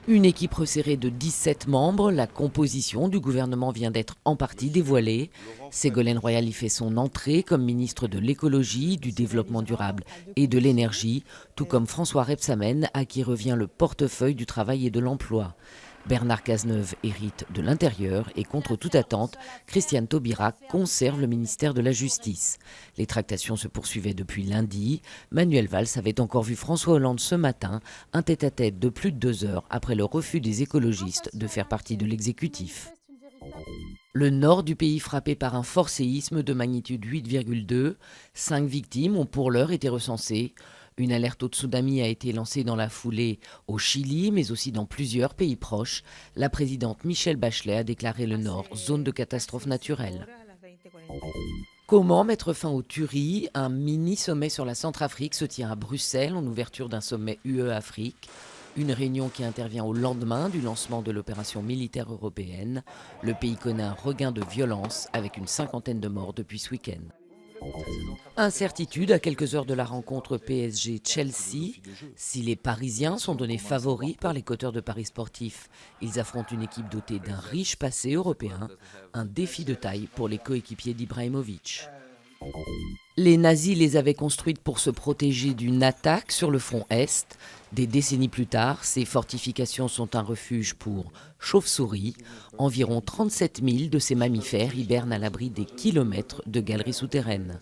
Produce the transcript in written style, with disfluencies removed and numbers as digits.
Une équipe resserrée de 17 membres, la composition du gouvernement vient d'être en partie dévoilée. Ségolène Royal y fait son entrée comme ministre de l'écologie, du développement durable et de l'énergie, tout comme François Rebsamen, à qui revient le portefeuille du travail et de l'emploi. Bernard Cazeneuve hérite de l'Intérieur et contre toute attente, Christiane Taubira conserve le ministère de la Justice. Les tractations se poursuivaient depuis lundi. Manuel Valls avait encore vu François Hollande ce matin, un tête-à-tête de plus de 2 heures après le refus des écologistes de faire partie de l'exécutif. Le nord du pays frappé par un fort séisme de magnitude 8,2. 5 victimes ont pour l'heure été recensées. Une alerte au tsunami a été lancée dans la foulée au Chili, mais aussi dans plusieurs pays proches. La présidente Michelle Bachelet a déclaré le nord zone de catastrophe naturelle. Comment mettre fin aux tueries? Un mini-sommet sur la Centrafrique se tient à Bruxelles en ouverture d'un sommet UE-Afrique. Une réunion qui intervient au lendemain du lancement de l'opération militaire européenne. Le pays connaît un regain de violence avec une 50aine de morts depuis ce week-end. Incertitude à quelques heures de la rencontre PSG-Chelsea. Si les Parisiens sont donnés favoris par les coteurs de paris sportifs, ils affrontent une équipe dotée d'un riche passé européen. Un défi de taille pour les coéquipiers d'Ibrahimovic. Les nazis les avaient construites pour se protéger d'une attaque sur le front Est. Des décennies plus tard, ces fortifications sont un refuge pour chauves-souris. Environ 37 000 de ces mammifères hibernent à l'abri des kilomètres de galeries souterraines.